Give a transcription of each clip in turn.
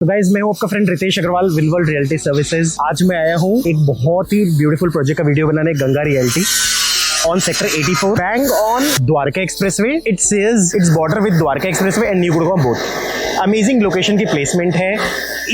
तो गाइस मैं हूँ आपका friend Ritesh Agarwal, Willworld Realty Services. आज मैं आया हूँ एक बहुत ही ब्यूटीफुल प्रोजेक्ट का वीडियो बनाने, Ganga Realty on sector 84 bang on Dwarka Expressway. It says it's border with Dwarka Expressway and New Gurgaon both. Amazing location की प्लेसमेंट है।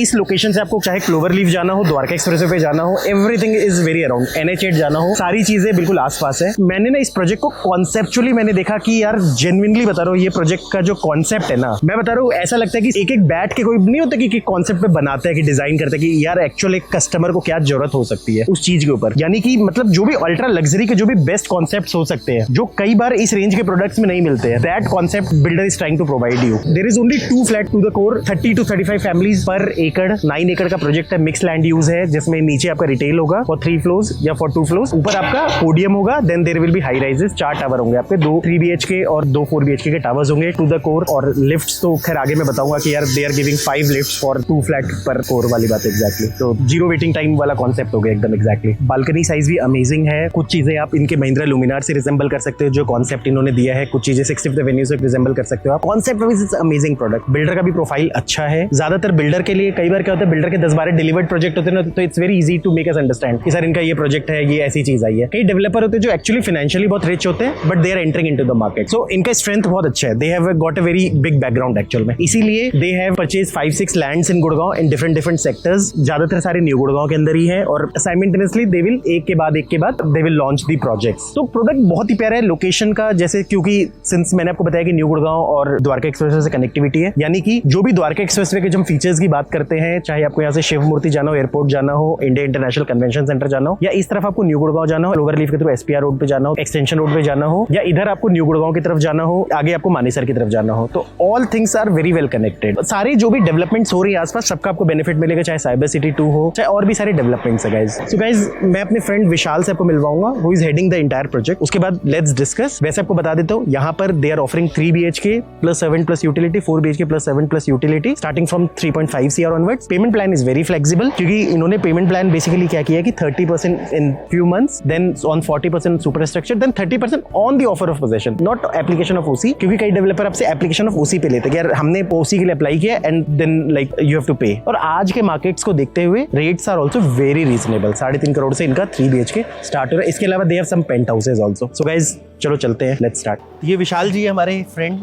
इस लोकेशन से आपको चाहे क्लोवर लीफ जाना हो, द्वारका एक्सप्रेसवे पे जाना हो, everything is very around. NH8 जाना हो, सारी चीजें बिल्कुल आसपास है। मैंने ना इस प्रोजेक्ट को कॉन्सेप्चुअली मैंने देखा कि यार जेन्युइनली बता रहा हूँ, ये प्रोजेक्ट का जो कॉन्सेप्ट है ना, मैं बता रहा हूँ ऐसा लगता है कि एक एक बैठ के कोई नहीं होता कि कॉन्सेप्ट पे बनाता है कि डिजाइन करता है कि यार एक्चुअल एक कस्टमर को क्या जरूरत हो सकती है उस चीज के ऊपर। यानी कि मतलब जो भी अल्ट्रा लग्जरी के जो भी बेस्ट कॉन्सेप्ट हो सकते हैं, जो कई बार इस रेंज के प्रोडक्ट्स में नहीं मिलते हैं, that concept builder is trying to provide you. There is only 2 flat to the core, 30 to 35 families per एकड़। 9 एकड़ का प्रोजेक्ट है, मिक्स लैंड यूज है, जिसमें नीचे आपका रिटेल होगा फॉर 3 फ्लोर्स या फॉर 2 फ्लोर्स। ऊपर आपका पोडियम होगा, then there will be high rises. 4 tower होंगे आपके, 2 3 BHK और 2 4 BHK के टावर्स होंगे टू द कोर। और लिफ्ट्स तो खैर आगे मैं बताऊंगा कि यार they are giving 5 lifts for 2 flat per core वाली बात एग्जैक्टली। तो 0 वेटिंग टाइम वाला कॉन्सेप्ट हो गया एकदम एग्जैक्टली। बालकनी साइज भी अमेजिंग है। कुछ चीजें आप इनके महिंद्रा लुमिनार से रिजेंबल कर सकते हो, जो कॉन्सेप्ट इन्होंने दिया है। कुछ चीजें 65th एवेन्यू से रिजेंबल कर सकते हो आप। Concept wise it's amazing product. Builder का भी प्रोफाइल अच्छा है। ज्यादातर बिल्डर के लिए कई बार क्या होता है, बिल्डर के 10-12 डिलीवर्ड प्रोजेक्ट होते हैं ना, तो it's very easy to make us understand कि सर इनका ये प्रोजेक्ट है, ये ऐसी चीज आई है। कई डेवलपर होते हैं जो एक्चुअली फाइनेंशियली बहुत रिच होते हैं, but they are entering into the market. So इनका स्ट्रेंथ बहुत अच्छा है। They have got a very big background actual में, इसीलिए they have purchase 5-6 lands in Gurgaon in different sectors. ज्यादातर सारे न्यू गुड़गांव के अंदर ही है और साइमल्टेनियसली दे विल एक के बाद they will launch the projects. तो प्रोडक्ट बहुत ही प्यारा है लोकेशन का, जैसे क्योंकि सिंस मैंने आपको बताया कि न्यू गुड़गांव और द्वारका एक्सप्रेसवे से कनेक्टिविटी है, यानी कि जो भी द्वारका एक्सप्रेसवे के जो फीचर्स की बात करते हैं, चाहे आपको यहाँ से शिव मूर्ति जाना हो, एयरपोर्ट जाना हो, इंडिया इंटरनेशनल कन्वेंशन सेंटर जाना हो, या इस तरफ आपको न्यू गुड़गांव जाना हो, क्लोवर लीफ के थ्रू SPR रोड पे जाना हो, एक्सटेंशन रोड पे जाना हो, या इधर आपको न्यू गुड़गांव की तरफ जाना हो, आगे आपको मानेसर की तरफ जाना हो, तो all things are very well connected. सारे जो भी डेवलपमेंट्स हो रही है आसपास, सबका आपको बेनिफिट मिलेगा, चाहे साइबर सिटी 2 हो, चाहे और भी सारे डेवलपमेंट्स है गाइस। सो गाइस मैं अपने फ्रेंड विशाल से आपको मिलवाऊंगा, who is heading the entire project. उसके बाद लेट्स डिस्कस। वैसे आपको बता देता हूँ, यहाँ पर they are offering 3 BHK plus 7 plus utility, 4 BHK plus 7 plus utility, starting from 3.5 CR onwards. Payment plan is very flexible, क्योंकि इन्होंने पेमेंट प्लान बेसिकली क्या किया कि 30% in few months, then on 40% super structure, then 30% on the offer of possession, not application of OC। क्योंकि कई developer आपसे application of OC पे लेते हैं, यार हमने OC के लिए अप्लाई किया and then like you have to pay. और आज के मार्केट्स को देखते हुए rates are also very reasonable. 3.5 crore से इनका 3 BHK स्टार्ट हो रहा है। इसके अलावा they have some penthouses also. So guys चलो चलते हैं, लेट्स स्टार्ट। ये विशाल जी हमारे फ्रेंड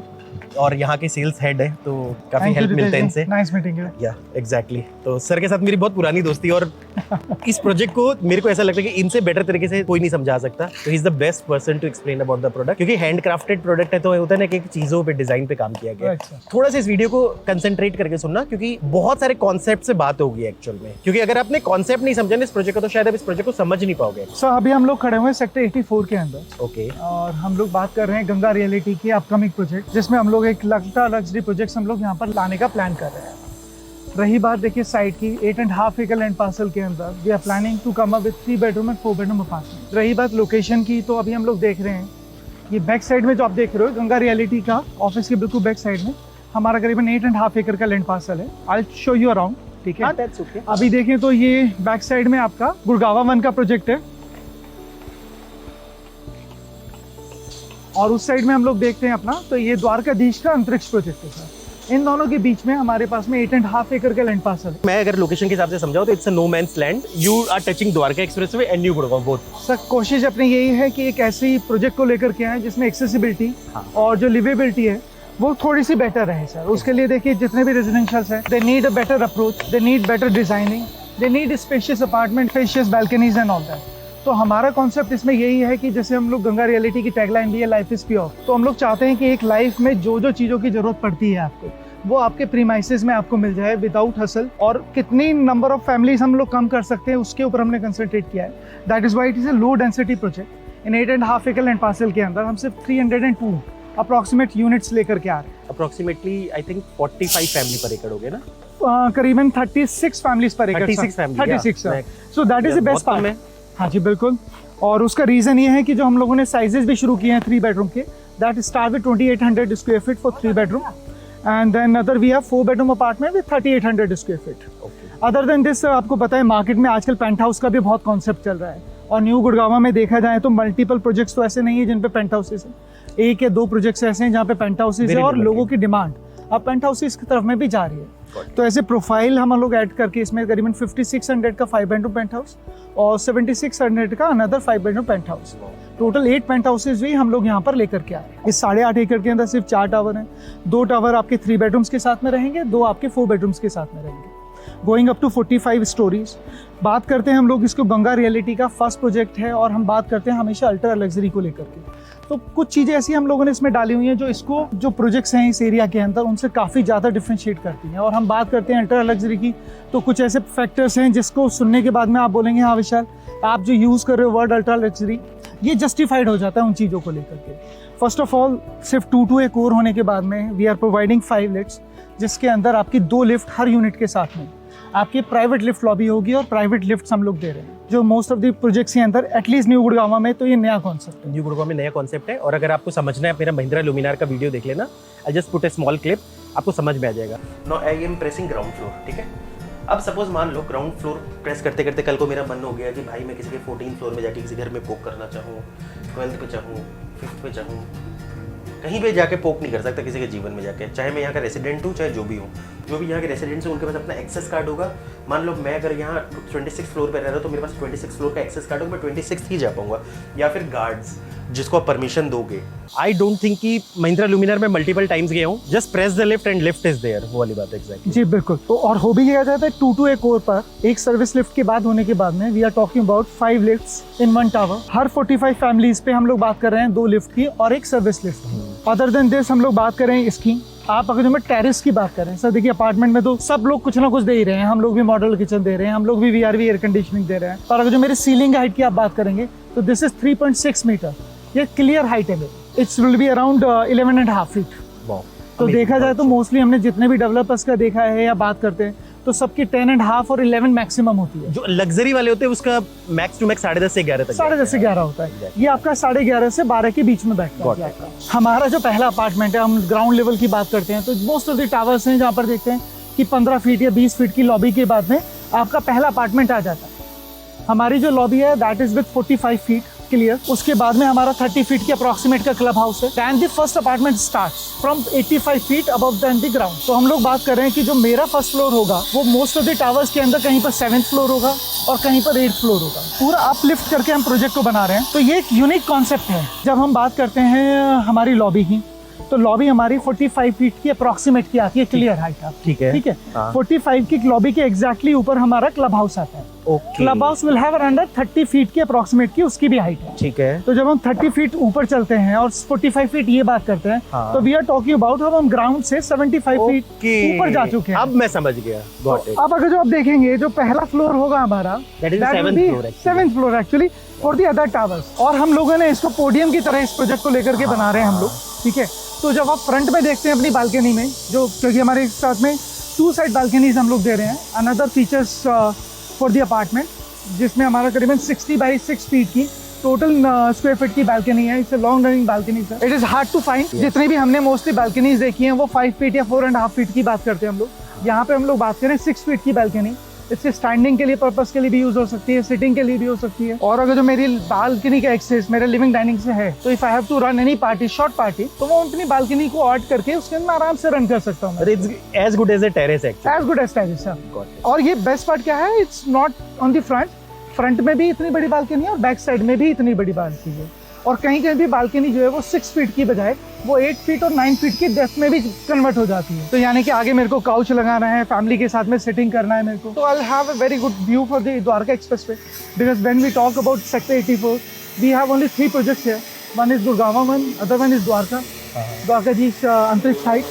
और यहाँ के सेल्स हेड है, तो काफी हेल्प मिलता है इनसे। नाइस मीटिंग है। या एग्जैक्टली। तो सर के साथ मेरी बहुत पुरानी दोस्ती, और इस प्रोजेक्ट को मेरे को ऐसा लगता है कि इनसे बेटर तरीके से कोई नहीं समझा सकता। तो he is the best person to explain about the product, क्योंकि हैंड क्राफ्टेड प्रोडक्ट है, तो होता है ना कि चीजों पे डिजाइन पे काम किया गया। थोड़ा सा इस वीडियो को कंसंट्रेट करके सुनना, क्योंकि बहुत सारे कॉन्सेप्ट से बात होगी एक्चुअल में। क्योंकि अगर आपने कॉन्सेप्ट नहीं समझा इस प्रोजेक्ट को, तो शायद आप इस प्रोजेक्ट को समझ नहीं पाओगे। सो अभी हम लोग खड़े हुए हैं सेक्टर 84 के अंदर। ओके। और हम लोग बात कर रहे हैं गंगा रियलिटी की अपकमिंग प्रोजेक्ट, जिसमें हम लोग एक लग्जरी प्रोजेक्ट्स हम लोग यहाँ पर लाने का प्लान कर रहे हैं। रही बात देखिए साइट की, 8.5 एकड़ लैंड पार्सल के अंदर we are planning to come up with 3 bedroom and 4 bedroom apartment. रही बात लोकेशन की, तो अभी हम लोग देख रहे हैं ये बैक साइड में जो आप देख रहे हो, गंगा रियलिटी का ऑफिस के बिल्कुल बैक साइड में हमारा करीबन 8.5 एकड़ का लैंड पार्सल है। I will show you around, ठीक है? अभी देखें तो ये बैक साइड में आपका गुड़गावा 1 का प्रोजेक्ट है, और उस साइड में हम लोग देखते हैं अपना, तो ये द्वारकाधीश का अंतरिक्ष प्रोजेक्ट है सर। इन दोनों के बीच में हमारे पास में 8.5 एकड़ का लैंड पार्सल है। मैं अगर लोकेशन के हिसाब से समझाऊं तो it's a no man's land. You are touching Dwarka expressway and new Gurgaon both. Sir कोशिश अपनी यही है कि एक ऐसी प्रोजेक्ट को लेकर के आए जिसमें एक्सेसिबिलिटी और जो लिवेबिलिटी है वो थोड़ी सी बेटर रहे सर। उसके लिए देखिए जितने भी रेजिडेंशियल्स हैं, they need a better approach, they need better designing, they need spacious apartment, spacious balconies and all that. तो हमारा कॉन्सेप्ट इसमें यही है कि जैसे हम लोग गंगा रियलिटी की टैगलाइन भी है, लाइफ इज प्योर। तो हम लोग चाहते हैं कि एक लाइफ में जो जो चीज़ों की जरूरत पड़ती है आपको, वो आपके प्रीमाइसेस में आपको मिल जाए विदाउट हसल। और कितनी नंबर ऑफ फैमिलीज हम लोग कम कर सकते हैं उसके ऊपर हमने कंसंट्रेट किया है। That is why it is a low density project. In 8.5 एकड़ लैंड पार्सल के अंदर हम सिर्फ 302 अप्रॉक्सीमेट यूनिट्स लेकर के आ रहे हैं। अप्रॉक्सीमेटली आई थिंक 45 फैमिली पर एकड़ हो गए ना, करीबन 36 फैमिलीज पर एकड़। 36 सो that is the best part. हाँ जी बिल्कुल। और उसका रीजन ये है कि जो हम लोगों ने साइजेस भी शुरू किए हैं 3 बेडरूम के, that start with 2800 square feet for 3 bedroom, and then other we have 4 bedroom apartment with 3800 square feet. Other then this आपको पता है मार्केट में आजकल पेंट हाउस का भी बहुत कॉन्सेप्ट चल रहा है, और न्यू गुड़गावा में देखा जाए तो मल्टीपल प्रोजेक्ट्स तो ऐसे नहीं है जिन पे पेंट हाउसेस है। 1 या 2 प्रोजेक्ट्स ऐसे हैं जहाँ पे पेंट हाउसेस है और लोगों की डिमांड अब पेंट हाउसेस की तरफ में भी जा रही है। तो ऐसे प्रोफाइल हम लोग ऐड करके इसमें करीबन 5600 का 5 बेडरूम पेंट हाउस और 7600 का another 5 bedroom penthouse, total 8 penthouses भी हम लोग यहाँ पर लेकर के आए। इस 8.5 एकड़ के अंदर सिर्फ 4 टावर हैं। 2 टावर आपके 3 बेडरूम्स के साथ में रहेंगे, 2 आपके 4 बेडरूम्स के साथ में रहेंगे, गोइंग अप टू 45 स्टोरीज। बात करते हैं हम लोग, इसको गंगा रियलिटी का फर्स्ट प्रोजेक्ट है और हम बात करते हैं हमेशा अल्ट्रा लग्जरी को लेकर के। तो कुछ चीज़ें ऐसी हम लोगों ने इसमें डाली हुई हैं जो इसको, जो प्रोजेक्ट्स हैं इस एरिया के अंदर, उनसे काफ़ी ज़्यादा डिफ्रेंशिएट करती हैं। और हम बात करते हैं अल्ट्रा लग्जरी की, तो कुछ ऐसे फैक्टर्स हैं जिसको सुनने के बाद में आप बोलेंगे हाँ विशाल, आप जो यूज़ कर रहे हो वर्ड अल्ट्रा लग्जरी, ये जस्टिफाइड हो जाता है उन चीज़ों को लेकर के। फर्स्ट ऑफ ऑल, सिर्फ 2-2 कोर होने के बाद में वी आर प्रोवाइडिंग 5 लिफ्ट्स, जिसके अंदर आपकी 2 लिफ्ट हर यूनिट के साथ में आपकी प्राइवेट लिफ्ट लॉबी होगी और प्राइवेट लिफ्ट हम लोग दे रहे हैं, जो मोस्ट ऑफ द प्रोजेक्ट्स के अंदर एटलीस्ट न्यू गुड़गांव में तो ये नया कॉन्सेप्ट है। न्यू गुड़गांव में नया कॉन्सेप्ट है। और अगर आपको समझना है, मेरा महिंद्रा लुमिनार का वीडियो देख लेना, I just put a small clip, आपको समझ में आ जाएगा। No, I am pressing ground floor, ठीक है। अब सपोज मान लो ग्राउंड फ्लोर प्रेस करते करते कल को मेरा मन हो गया कि भाई मैं किसी के 14 फ्लोर में जाके किसी घर में पोक करना चाहूँ, 12th पे चाहूँ, 5th पे चाहूँ, कहीं पे जाके पोक नहीं कर सकता किसी के जीवन में जाके, चाहे मैं यहाँ का रेसिडेंट हूँ, चाहे जो भी हूँ। जो भी यहाँ के रेसिडेंट्स हैं उनके पास अपना एक्सेस कार्ड होगा। मान लो मैं अगर यहाँ 26 फ्लोर पे रह रहा हूँ तो मेरे पास 26 फ्लोर का एक्सेस कार्ड होगा, मैं 26 ही जा पाऊंगा। या फिर गार्ड्स जिसको आप परमिशन दोगे। आई डोंट थिंक कि महिंद्रा लुमिनार में मल्टीपल टाइम्स गया हूँ, just press the lift and lift is there, वो वाली बात एग्जैक्टली। जी बिल्कुल। तो और हो भी किया जाता है 2-2 कोर पर एक सर्विस लिफ्ट के बाद होने के बाद में we are talking about 5 lifts in 1 tower. हर 45 फैमिलीज पे हम लोग बात कर रहे हैं 2 लिफ्ट की और 1 service lift. Other than this हम लोग बात कर रहे हैं इसकी। आप अगर जो मैं टेरेस की बात करें सर, देखिए अपार्टमेंट में तो सब लोग कुछ ना कुछ दे ही रहे हैं, हम लोग भी मॉडल किचन दे रहे हैं, हम लोग भी VRV एयर कंडीशनिंग दे रहे हैं। और अगर जो मेरे सीलिंग हाइट की आप बात करेंगे तो दिस इज 3.6 मीटर, ये क्लियर हाइट है मेरी। It's will be around 11.5 feet. तो देखा जाए तो मोस्टली हमने जितने भी डेवलपर्स का देखा है या बात करते हैं तो सबकी 10.5 और 11 मैक्सिमम होती है। जो लग्जरी वाले होते हैं उसका मैक्स टू मैक्स 10.5 से 11 तक, 10.5 से 11 होता है। ये आपका 11.5 से 12 के बीच में बैठता है आपका। हमारा जो पहला अपार्टमेंट है, हम ग्राउंड लेवल की बात करते हैं तो मोस्ट ऑफ द टावर्स हैं जहाँ पर देखते हैं कि 15 फीट या 20 फीट की लॉबी के बाद में आपका पहला अपार्टमेंट आ जाता है। हमारी जो लॉबी है that is with 45 feet clear. उसके बाद में हमारा 30 फीट की अप्रोक्सीमेट का क्लब हाउस है। Then the first apartment starts from 85 feet above then the ground. तो हम लोग बात कर रहे हैं कि जो मेरा फर्स्ट फ्लोर होगा वो मोस्ट ऑफ द टावर्स के अंदर कहीं पर 7th फ्लोर होगा और कहीं पर 8th फ्लोर होगा। पूरा अपलिफ्ट करके हम प्रोजेक्ट को बना रहे हैं। तो ये एक यूनिक कॉन्सेप्ट है। जब हम बात करते हैं हमारी लॉबी की, तो लॉबी हमारी 45 फीट की अप्रोक्सीमेट की आती है, क्लियर हाइट आती है। ठीक है। 45 की लॉबी के एग्जैक्टली ऊपर हमारा क्लब हाउस आता है। Club house will have around 30 feet की अप्रोक्सीमेट की उसकी भी हाइट है। ठीक है। तो जब हम 30 फीट ऊपर चलते हैं और 45 फीट ये बात करते हैं तो वी आर टॉकिंग अबाउट हम ग्राउंड से 75 फीट ऊपर जा चुके हैं। अब मैं समझ गया। अब अगर जो आप देखेंगे जो पहला फ्लोर होगा हमारा, 7th floor actually for the other towers. और हम लोगों ने इसको पोडियम की तरह इस प्रोजेक्ट को लेकर के बना रहे हैं हम लोग। ठीक है। तो जब आप फ्रंट में देखते हैं अपनी बालकनी में, जो क्योंकि हमारे साथ में 2 साइड बालकनीज हम लोग दे रहे हैं, another features for the apartment, जिसमें हमारा करीबन 60 बाई 6 फीट की टोटल स्क्वायर फीट की बालकनी है। इससे लॉन्ग रनिंग बालकनी है। It is hard to find. जितनी भी हमने मोस्टली बालकनीज देखी हैं वो 5 फीट या 4.5 फीट की बात करते हैं हम लोग। यहाँ पे हम लोग बात करें 6 फीट की बालकनी। इससे स्टैंडिंग के लिए पर्पस के लिए भी यूज हो सकती है, सिटिंग के लिए भी हो सकती है। और अगर जो मेरी बालकनी का एक्सेस मेरे लिविंग डाइनिंग से है तो if I have to run any party, short party, तो वो अपनी बालकनी को ऐड करके उसके अंदर आराम से रन कर सकता हूँ। It's as good as a terrace actually. As good as terrace. और ये बेस्ट पार्ट क्या है, it's not on the front में भी इतनी बड़ी बालकनी है और बैक साइड में भी इतनी बड़ी बालकनी है। और कहीं कहीं भी बालकनी जो है वो 6 फीट की बजाय वो 8 फीट और 9 फीट की डेप्थ में भी कन्वर्ट हो जाती है। तो यानी कि आगे मेरे को काउच लगाना है, फैमिली के साथ में सिटिंग करना है मेरे को, तो I will have a very good view for the Dwarka expressway. Because when we talk about sector 84 we have only 3 projects here. One is Gurgaon one, other one is Dwarka, Dwarka जी अंतरिक्ष हाइट।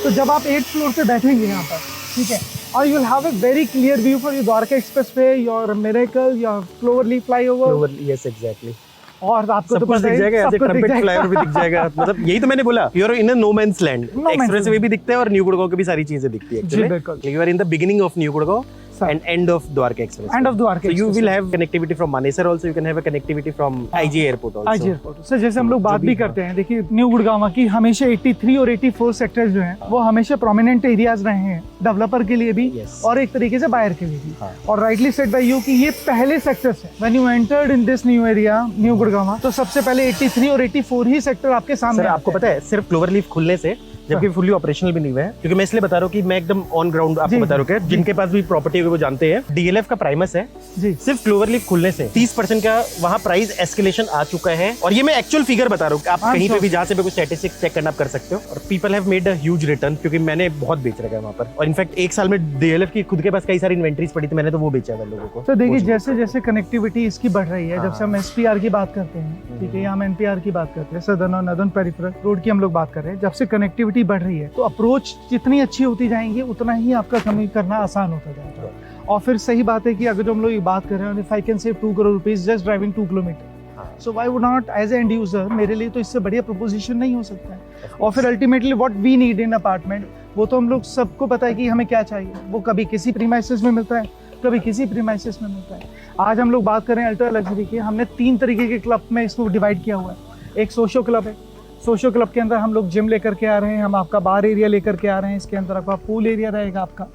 तो जब आप 8th फ्लोर पे बैठेंगे यहाँ पर, ठीक है, और you will have a very clear view for your Dwarka expressway, your miracle, your cloverleaf flyover. Yes exactly. और आपको तो कुछ दिख जाएगा, ऐसे ट्रम्पेट फ्लाईओवर भी दिख जाएगा। मतलब यही तो मैंने बोला, you are in a no man's land. Expressway भी दिखता है और न्यू गुड़गांव की भी सारी चीजें दिखती है actually. You are in the beginning of new Gurgaon and end of Dwarka Express. End of Dwarka So you will have connectivity from Manesar also. You can have a connectivity from IG Airport also. IG Airport. Sir जैसे हम लोग बात भी करते हैं, देखिए new Gurgaon की हमेशा 83 और 84 सेक्टर्स जो हैं वो हमेशा प्रोमिनेंट एरियाज रहे हैं, डेवलपर के लिए भी और एक तरीके से बायर के लिए भी। और राइटली सेड बाय यू कि ये पहले सेक्टर्स हैं। When you entered in this new area, new Gurgaon, तो सबसे पहले 83 और 84 ही सेक्टर आपके सामने। आपको पता है सिर्फ क्लोवरलीफ खुलने से जबकि फुली ऑपरेशनल भी नहीं हुआ है, क्योंकि मैं इसलिए बता रहा हूँ कि मैं एकदम ऑन ग्राउंड आपको बता रहा हूँ, जिनके पास भी प्रॉपर्टी होगी वो जानते हैं। डीएलएफ का प्राइमस है जी, सिर्फ क्लोवर लीफ खुलने से 30% का वहाँ प्राइस एस्केलेशन आ चुका है। और ये मैं एक्चुअल फिगर बता रहा हूँ, आप कहीं पे भी जहाँ से भी कुछ स्टैटिस्टिक्स चेक करना आप कर सकते हो। और people have made a huge return, क्योंकि मैंने बहुत बेच रखा है वहाँ पर। और इनफैक्ट एक साल में डीएलएफ की खुद के पास कई सारी इन्वेंट्रीज पड़ी थी, मैंने तो वो बेचा है लोगों को। तो देखिए जैसे जैसे कनेक्टिविटी इसकी बढ़ रही है, जब से हम एसपीआर की बात करते हैं, ठीक है, या हम एनपीआर की बात करते हैं, सदर्न और नॉर्दर्न पेरिफेरल रोड की हम लोग बात कर रहे हैं, जब से कनेक्टिविटी बढ़ रही है तो अप्रोच जितनी अच्छी होती जाएंगी उतना ही आपका कमी करना आसान होता जाएगा। और फिर सही बात है कि अगर जो हम लोग बात कर रहे हैं, if I can save 2 crore rupees just driving 2 kilometre, so why would not as end user, मेरे लिए तो इससे बढ़िया प्रोपोजिशन नहीं हो सकता है। और फिर ultimately what we need in apartment, वो तो हम लोग सबको पता है कि हमें क्या चाहिए। वो कभी किसी प्रीमाइसेस में मिलता है, कभी किसी प्रीमाइसेस में मिलता है। आज हम लोग बात करें अल्ट्रा लग्जरी की, हमने 3 तरीके के क्लब में इसको डिवाइड किया हुआ है। एक सोशो क्लब है, सोशो क्लब के अंदर हम लोग जिम लेकर के आ रहे हैं, हम आपका बार एरिया लेकर के आ रहे हैं, इसके अंदर आपका पूल एरिया रहेगा आपका,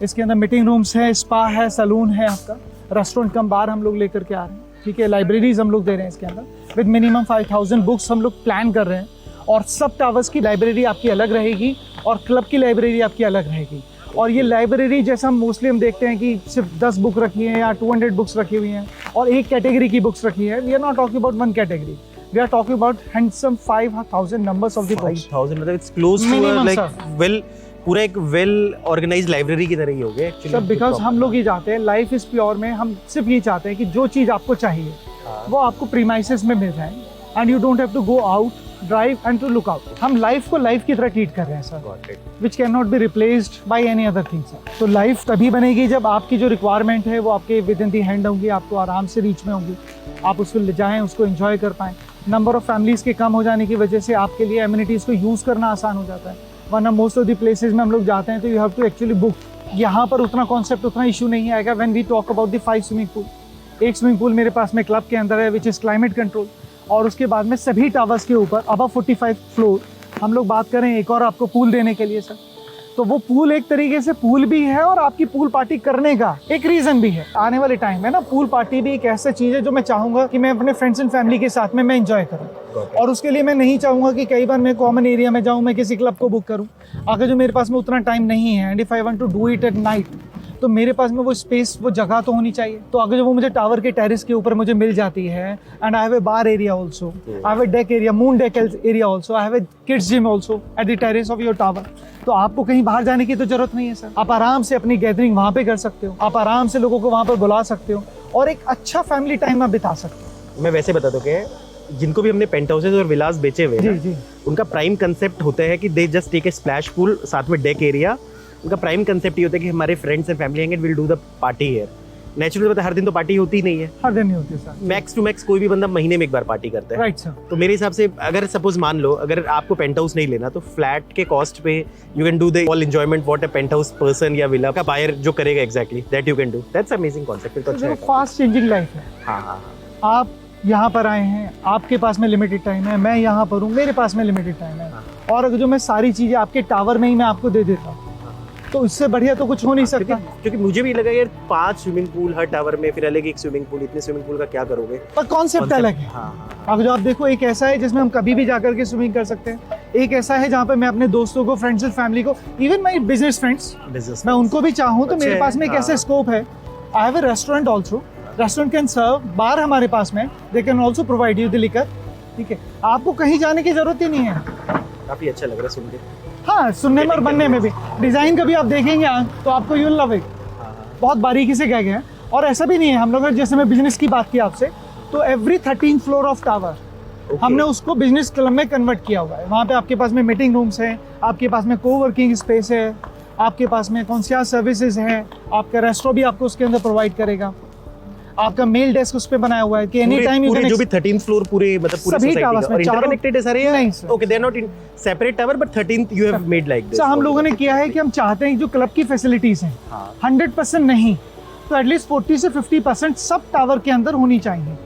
इसके अंदर मीटिंग रूम्स है, स्पा है, सैलून है, आपका रेस्टोरेंट कम बार हम लोग लेकर के आ रहे हैं, ठीक है। लाइब्रेरीज हम लोग दे रहे हैं इसके अंदर विद मिनिमम 5000 बुक्स हम लोग प्लान कर रहे हैं। और सब टावर्स की लाइब्रेरी आपकी अलग रहेगी और क्लब की लाइब्रेरी आपकी अलग रहेगी। और ये लाइब्रेरी जैसा हम देखते हैं कि सिर्फ 10 बुक रखी है या 200 बुक्स रखी हुई हैं और एक कैटेगरी की बुक्स रखी है। We are not talking about one category, we are talking about handsome 5000 numbers of the books. 5000 मतलब it's close to a, like well पूरा एक वेल ऑर्गेनाइज्ड लाइब्रेरी की तरह ही हो गया एक्चुअली। सब बिकॉज हम लोग ये चाहते हैं, लाइफ इज प्योर में हम सिर्फ ये चाहते हैं कि जो चीज़ आपको चाहिए वो आपको प्रीमाइसेस में मिल जाए and you don't have to go out, drive and to look out. हम लाइफ को लाइफ की तरह ट्रीट कर रहे हैं sir, which can not be replaced by any other thing sir. तो लाइफ तभी बनेगी जब आपकी जो रिक्वायरमेंट है वो आपके विद इन दी हैंड होंगी, आपको आराम से रीच में होंगी, आप उसको ले जाएँ, उसको एंजॉय कर पाएँ। नंबर ऑफ फैमिलीज के कम हो जाने की वजह से आपके लिए एमिनिटीज़ को यूज़ करना आसान हो जाता है। वरना मोस्ट ऑफ द प्लेसेस में हम लोग जाते हैं तो you have to actually book. यहाँ पर उतना कॉन्सेप्ट, उतना इशू नहीं आएगा। When we talk about the 5 swimming pool, एक स्विमिंग पूल मेरे पास में क्लब के अंदर है विच इज़ क्लाइमेट कंट्रोल, और उसके बाद में सभी टावर्स के ऊपर अबव 45 फ्लोर हम लोग बात करें एक और आपको पूल देने के लिए सर। तो वो पूल एक तरीके से पूल भी है और आपकी पूल पार्टी करने का एक रीज़न भी है। आने वाले टाइम में ना पूल पार्टी भी एक ऐसा चीज़ है जो मैं चाहूँगा कि मैं अपने फ्रेंड्स एंड फैमिली के साथ में मैं एंजॉय करूँ। और उसके लिए मैं नहीं चाहूँगा कि कई बार मैं कॉमन एरिया में जाऊँ, मैं किसी क्लब को बुक करूँ। अगर जो मेरे पास में उतना टाइम नहीं है and if I want to do it at night, तो मेरे पास में वो स्पेस, वो जगह तो होनी चाहिए। तो अगर जो वो मुझे टावर के टेरेस के ऊपर मुझे मिल जाती है and I have A bar area also, I have A deck area, moon deck area also, I have A kids gym also at the terrace of your tower, तो आपको कहीं बाहर जाने की तो जरूरत नहीं है सर। आप आराम से अपनी गैदरिंग वहाँ पे कर सकते हो, आप आराम से लोगों को वहाँ पर बुला सकते हो और एक अच्छा फैमिली टाइम आप बिता सकते हो। मैं वैसे बता दूं कि जिनको भी हमने पेंट हाउसेज और विलास बेचे हुए हैं, उनका प्राइम कंसेप्ट होता है कि they just take a splash pool, साथ में डेक एरिया। उनका प्राइम कंसेप्ट ये होता है कि हमारे फ्रेंड्स एंड फैमिली आएंगे, will do the party here. Naturally पता है हर दिन तो पार्टी होती ही नहीं है, हर दिन नहीं होती सर। मैक्स टू मैक्स कोई भी बंदा महीने में एक बार पार्टी करता है, राइट सर। तो मेरे हिसाब से अगर सपोज मान लो अगर आपको पेंट हाउस नहीं लेना तो फ्लैट के कॉस्ट पे you can do the all enjoyment what a penthouse person या विला का बायर जो करेगा exactly that you can do. That's amazing concept. तो अच्छा है, फास्ट चेंजिंग लाइफ है। हाँ, आप यहाँ पर आए हैं, आपके पास में लिमिटेड टाइम है, मैं यहाँ पर हूँ, मेरे पास में लिमिटेड टाइम है, और अगर जो मैं सारी चीज़ें आपके टावर में ही मैं आपको दे देता हूँ तो इससे बढ़िया तो कुछ हो नहीं सकता। क्योंकि मुझे भी लगा यार 5 स्विमिंग पूल हर टावर में, फिर अलग एक स्विमिंग पूल, इतने स्विमिंग पूल का क्या करोगे। पर कॉन्सेप्ट अलग है। अब जो आप देखो, एक ऐसा है जिसमें हम कभी भी जाकर के स्विमिंग कर सकते हैं, एक ऐसा है जहाँ पे मैं अपने दोस्तों को, फ्रेंड्स एंड फैमिली को, इवन माई बिजनेस फ्रेंड्स, मैं उनको भी चाहूँ तो मेरे पास में एक ऐसा स्कोप है। I have a restaurant also, restaurant can serve, bar हमारे पास में, they can also provide you the liquor, ठीक है। आपको कहीं जाने की जरूरत ही नहीं है। काफी अच्छा लग रहा है सुन के। हाँ, सुनने में और बनने में भी। डिज़ाइन कभी आप देखेंगे तो आपको यू विल लव इट। बहुत बारीकी से किया गया है। और ऐसा भी नहीं है, हम लोग जैसे मैं बिजनेस की बात की आपसे, तो एवरी 13 फ्लोर ऑफ टावर हमने उसको बिजनेस क्लब में कन्वर्ट किया हुआ है। वहाँ पे आपके पास में मीटिंग रूम्स हैं, आपके पास में कोवर्किंग स्पेस है, आपके पास में कॉन्सियर्ज सर्विसेज हैं, आपका रेस्टोरेंट भी आपको उसके अंदर प्रोवाइड करेगा, आपका मेल डेस्क उस पे बनाया हुआ है कि एनी टाइम यू कैन। जो भी 13th फ्लोर पूरे मतलब पूरे सभी टावर्स में इंटरकनेक्टेड है सारे। नहीं sir, okay, they are not in separate tower but 13th you have made like this. Sir हम लोगों ने किया है कि हम चाहते हैं जो क्लब की फैसिलिटीज हैं 100% नहीं तो एटलीस्ट 40 से 50% सब टावर के अंदर होनी चाहिए।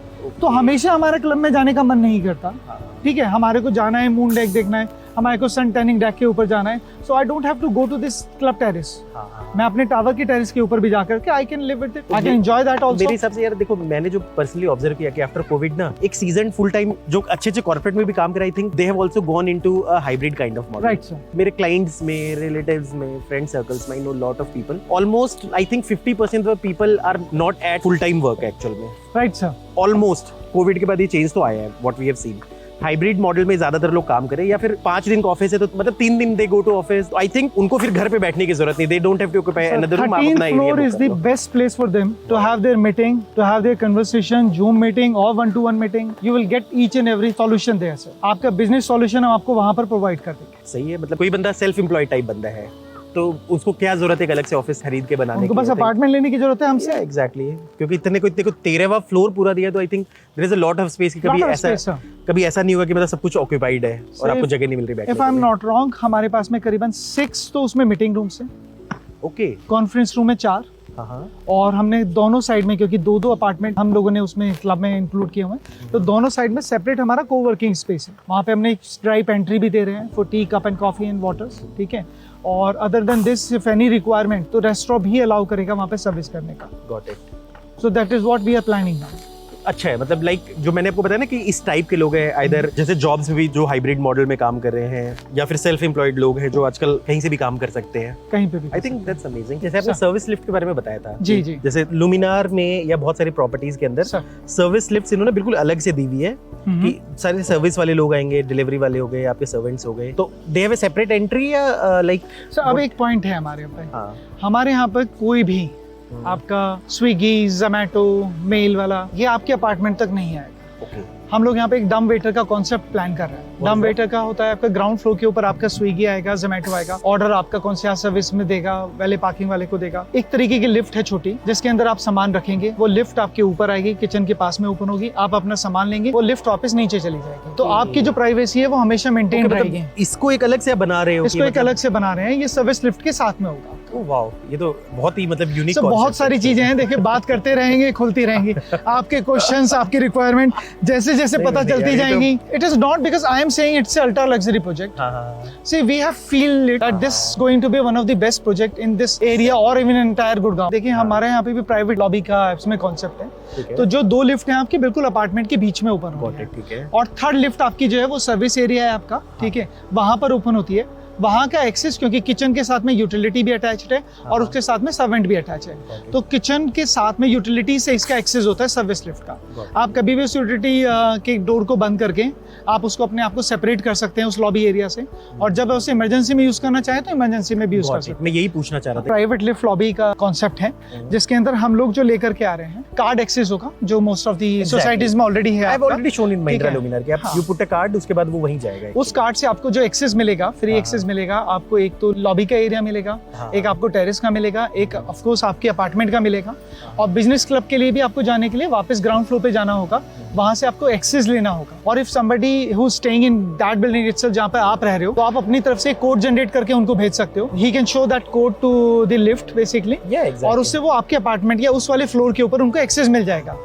तो हमेशा हमारे क्लब में जाने का मन नहीं करता, ठीक है। हमारे को जाना है, मून डेक देखना है, हमारे को सन टैनिंग डेक के ऊपर जाना है, so I don't have to go to this club terrace. मैं अपने टावर की टेरेस के ऊपर भी जाकर के I can live with it, I can enjoy that also. मेरे हिसाब से यार देखो, मैंने जो पर्सनली ऑब्जर्व किया कि आफ्टर कोविड ना एक सीजन फुल टाइम जो अच्छे कॉर्पोरेट में भी काम कर, I think they have also gone into a hybrid kind of model. Right sir. मेरे क्लाइंट्स में, रिलेटिव्स में, फ्रेंड सर्कल्स में, I know lot of people, almost I think 50% of people are not at full time work actual में। Right sir. Almost Covid के बाद ये change तो आया है, what we have seen. Hybrid model में ज्यादातर लोग काम करें, या फिर 5 दिन का ऑफिस है तो मतलब 3 दिन they go to office. I think उनको फिर घर पे बैठने की जरूरत नहीं, they don't have to occupy another room. 13th floor is the best place for them to have their meeting, to have their conversation, Zoom meeting or one-to-one meeting. You will get each and every solution there, sir. आपका business solution हम आपको वहाँ पर provide कर देंगे। सही है, मतलब कोई बंदा सेल्फ एम्प्लॉयड टाइप बंदा है तो उसको क्या जरूरत है एक अलग से ऑफिस खरीद के बनाने की? उनको बस अपार्टमेंट लेने की जरूरत है हमसे। एग्जैक्टली, क्योंकि इतने को 13वां फ्लोर पूरा दिया तो I think there is a lot of space की कभी ऐसा नहीं होगा कि मतलब सब कुछ ऑक्यूपाइड है और आपको जगह नहीं मिल रही बैठने की। If I am not wrong, हमारे पास में करीबन 6 तो उसमें मीटिंग रूम्स हैं। ओके। कॉन्फ्रेंस रूम में 4। और हमने दोनों साइड में, क्योंकि 2 अपार्टमेंट हम लोगों ने उसमें क्लब में इंक्लूड किए हुए हैं, तो दोनों साइड में सेपरेट हमारा कोवर्किंग स्पेस है। वहाँ पे हमने स्ट्राइप एंट्री भी दे रहे हैं for tea, cup and coffee and waters, ठीक है। और other then this if any requirement तो रेस्टोरेंट भी अलाउ करेगा वहाँ पे सर्विस करने का। Got it. So that is what we are planning now. अच्छा है, मतलब लाइक जो मैंने आपको बताया ना कि इस टाइप के लोग हैं, आइदर जैसे जॉब्स में भी जो हाइब्रिड मॉडल में काम कर रहे हैं, या फिर सेल्फ एम्प्लॉयड लोग हैं जो आजकल कहीं से भी काम कर सकते हैं, कहीं पे भी। I think that's amazing. जैसे आपने सर्विस लिफ्ट के बारे में बताया था, जी जी, जैसे लुमिनार में या बहुत सारी प्रॉपर्टीज के अंदर सर्विस लिफ्ट्स इन्होंने बिल्कुल अलग से दी हुई है कि सारे सर्विस वाले लोग आएंगे, डिलीवरी वाले हो गए, आपके सर्वेंट्स हो गए, तो they have a separate entry या लाइक? सर अब एक पॉइंट है हमारे यहाँ पे, हमारे यहाँ पर कोई भी आपका स्विगी, जोमैटो, मेल वाला ये आपके अपार्टमेंट तक नहीं आएगा। Okay. हम लोग यहाँ पे एक डम वेटर का कॉन्सेप्ट प्लान कर रहे हैं। डम वेटर का होता है आपका ग्राउंड फ्लोर के ऊपर आपका स्विगी आएगा, जोमैटो आएगा, ऑर्डर आपका कंसियज सर्विस में देगा, वैले पार्किंग वाले को देगा। एक तरीके की लिफ्ट है छोटी, जिसके अंदर आप सामान रखेंगे, वो लिफ्ट आपके ऊपर आएगी, किचन के पास में ओपन होगी, आप अपना सामान लेंगे, वो लिफ्ट वापस नीचे चली जाएगी। तो आपकी जो प्राइवेसी है वो हमेशा मेंटेन रहेगी। इसको एक अलग से बना रहे हो? इसको एक अलग से बना रहे हैं, ये सर्विस लिफ्ट के साथ में होगा। ओह वाओ, ये तो बहुत ही मतलब यूनिक कॉन्सेप्ट है। बहुत सारी चीजें हैं, देखिए बात करते रहेंगे, खुलती रहेंगी। आपके क्वेश्चंस, आपकी रिक्वायरमेंट जैसे जैसे पता चलती जाएंगी। It is not because I am saying it's ultra luxury project. See we have feel it that this going to be one of the best project in this area और even entire Gurgaon. देखिए हमारे यहाँ पे भी private lobby का इसमें concept है। तो जो 2 लिफ्ट हैं आपकी बिल्कुल अपार्टमेंट के बीच में ओपन होती है, और 3rd लिफ्ट आपकी जो है वो सर्विस एरिया है आपका, ठीक है, वहां पर ओपन होती है। वहाँ का एक्सेस, क्योंकि किचन के साथ में यूटिलिटी भी अटैच्ड है और उसके साथ में सर्वेंट भी अटैच है, तो किचन के साथ में यूटिलिटी से इसका एक्सेस होता है सर्विस लिफ्ट का। आप कभी भी उस यूटिलिटी के डोर को बंद करके आप उसको अपने आप को सेपरेट कर सकते हैं उस लॉबी एरिया से, और जब उसे इमरजेंसी में यूज करना चाहे तो इमरजेंसी में भी यूज कर सकते हैं। मैं यही पूछना चाह रहा था। प्राइवेट लिफ्ट लॉबी का कॉन्सेप्ट है, जिसके अंदर हम लोग जो लेकर के आ रहे हैं, कार्ड एक्सेस होगा, जो मोस्ट ऑफ दी सोसाइटीज में ऑलरेडी है। I have already shown in Mahindra Luminare कि आप यू पुट अ कार्ड, उसके बाद वो वहीं जाएगा। उस कार्ड से आपको जो एक्सेस मिलेगा, फ्री एक्सेस मिलेगा आपको। एक तो लॉबी का एरिया मिलेगा, एक आपको टेरेस का मिलेगा, एक ऑफ कोर्स आपके अपार्टमेंट का मिलेगा, और बिजनेस क्लब के लिए भी आपको जाने के लिए वापस ग्राउंड फ्लोर पे जाना होगा, वहां से आपको एक्सेस लेना होगा। और if somebody who staying in that building itself, जहां पे आप रह रहे हो, तो आप अपनी तरफ से कोड जनरेट करके उनको भेज सकते हो। He can show that code to the lift basically, और उससे वो आपके अपार्टमेंट या उस वाले फ्लोर के ऊपर उनको एक्सेस मिल जाएगा।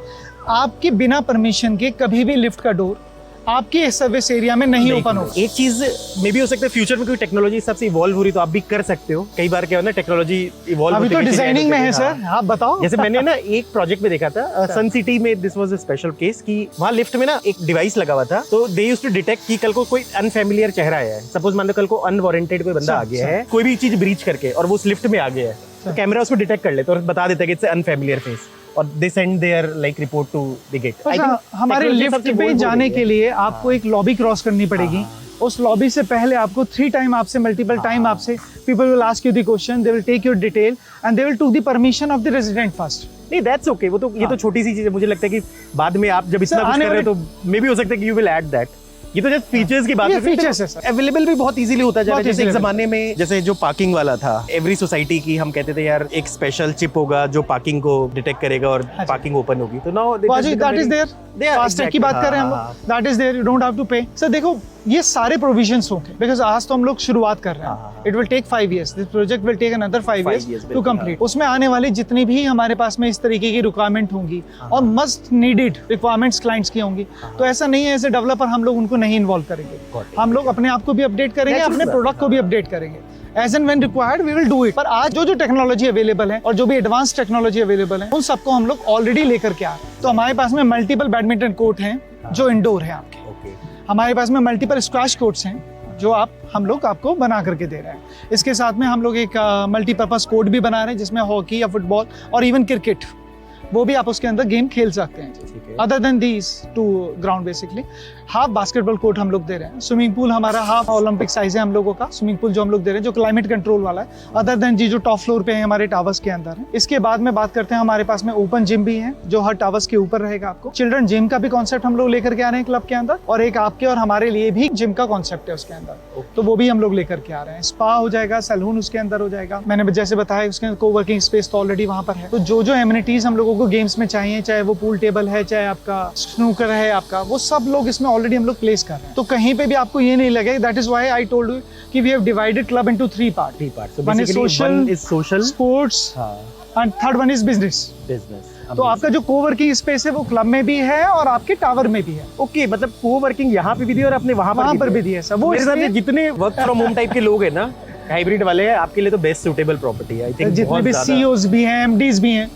आपके बिना परमिशन के कभी भी लिफ्ट का डोर आपके सर्विस एरिया में नहीं ओपन होगा। एक चीज मे भी हो सकता है फ्यूचर में कोई टेक्नोलॉजी सबसे इवॉल्व हो रही तो आप भी कर सकते हो। कई बार क्या होता है टेक्नोलॉजी इवॉल्व अभी तो डिजाइनिंग में है सर, आप बताओ। जैसे मैंने ना एक प्रोजेक्ट में देखा था सन सिटी में, this was a special case कि वहाँ लिफ्ट में ना एक डिवाइस लगा हुआ था, तो दे यूज्ड टू डिटेक्ट कि कल को कोई अनफैमिलियर चेहरा आया है, सपोज मान लो कल को अनवारंटेड कोई बंदा आ गया है, कोई भी चीज ब्रीच करके, और वो उस लिफ्ट में आ गया है, तो कैमरा उसको डिटेक्ट कर लेता है और बता देता है कि इट्स अनफैमिलियर फेस, और they send there like report to the gate. हमारे लिफ्ट पे जाने के लिए आपको एक लॉबी क्रॉस करनी पड़ेगी। उस लॉबी से पहले आपको 3 टाइम आपसे मल्टीपल टाइम आपसे people will ask you the question, they will take your detail and they will to the permission of the resident first. नहीं, दैट्स ओके, वो तो ये तो छोटी सी चीज है। मुझे लगता है कि बाद में आप जब इतना कुछ कर रहे हो तो मे भी हो सकता है कि यू विल ऐड दैट। ये तो जस्ट फीचर्स की बात है, फीचर्स है सर, अवेलेबल भी बहुत इजीली होता जा रहा है। जैसे एक जमाने में जैसे जो पार्किंग वाला था, एवरी सोसाइटी की हम कहते थे यार एक स्पेशल चिप होगा जो पार्किंग को डिटेक्ट करेगा और पार्किंग ओपन होगी, तो now that is there. FASTag की बात कर रहे हैं हम लोग, that is there, you don't have to pay. Sir देखो ये सारे प्रोविजंस होंगे, बिकॉज आज तो हम लोग शुरुआत कर रहे हैं। It will take 5 years, this project will take another 5 years to complete. उसमें आने वाली जितनी भी हमारे पास में इस तरीके की रिक्वायरमेंट होंगी और मस्ट नीडेड रिक्वायरमेंट्स क्लाइंट्स की होंगी, तो ऐसा नहीं है एज ए डेवलपर हम लोग उनको नहीं इन्वॉल्व करेंगे। हम लोग अपने आप को भी अपडेट करेंगे, अपने प्रोडक्ट को भी अपडेट करेंगे, as and when required we will do it. पर आज जो टेक्नोलॉजी अवेलेबल है और जो भी एडवांस टेक्नोलॉजी अवेलेबल है, उन सबको हम लोग ऑलरेडी लेकर के आ रहे हैं। तो हमारे पास में मल्टीपल बैडमिंटन कोर्ट हैं जो इंडोर है आपके, हमारे पास में मल्टीपल स्क्वैश कोर्ट्स हैं जो हम लोग आपको बना करके दे रहे हैं। इसके साथ में हम लोग एक मल्टीपर्पज कोर्ट भी बना रहे हैं जिसमें हॉकी या फुटबॉल और इवन क्रिकेट, वो भी आप उसके अंदर गेम खेल सकते हैं। Other than these 2 ground basically half basketball court हम लोग दे रहे हैं। स्विमिंग पूल हमारा हाफ ओलंपिक साइज है हम लोगों का, स्विमिंग पूल जो हम लोग दे रहे हैं जो क्लाइमेट कंट्रोल वाला है। अदर देन जी जो टॉप फ्लोर पे है हमारे टावर्स के अंदर है। इसके बाद में बात करते हैं, हमारे पास में ओपन जिम भी है जो हर टावर्स के ऊपर रहेगा। आपको चिल्ड्रन जिम का भी कॉन्सेप्ट हम लोग लेकर के आ रहे हैं क्लब के अंदर, और एक आपके और हमारे लिए भी जिम का कॉन्सेप्ट है उसके अंदर, तो वो भी हम लोग लेकर के आ रहे हैं। स्पा हो जाएगा, सैलून उसके अंदर हो जाएगा, मैंने जैसे बताया उसके अंदर कोवर्किंग स्पेस तो ऑलरेडी वहाँ पर है। तो जो एमिनिटीज हम लोगों को गेम्स में चाहिए, चाहे वो पूल टेबल है, चाहे आपका स्नूकर है आपका, वो सब लोग इसमें ऑलरेडी हम लोग प्लेस कर रहे हैं। तो कहीं पे भी आपको ये नहीं लगे, that is why I told you कि we have divided club into 3 part. One is social, sports and third one is business. तो आपका जो कोवर्किंग स्पेस है वो क्लब में भी है और आपके टावर में भी है। ओके, मतलब कोवर्किंग यहाँ पे भी दी है और अपने वहाँ पर भी दी है सब। वो जितने वर्क फ्रॉम होम टाइप के लोग हैं ना, हाइब्रिड वाले हैं, आपके लिए तो बेस्ट सूटेबल प्रॉपर्टी है। आई थिंक जितने भी सीईओज भी हैं, एमडीज भी हैं,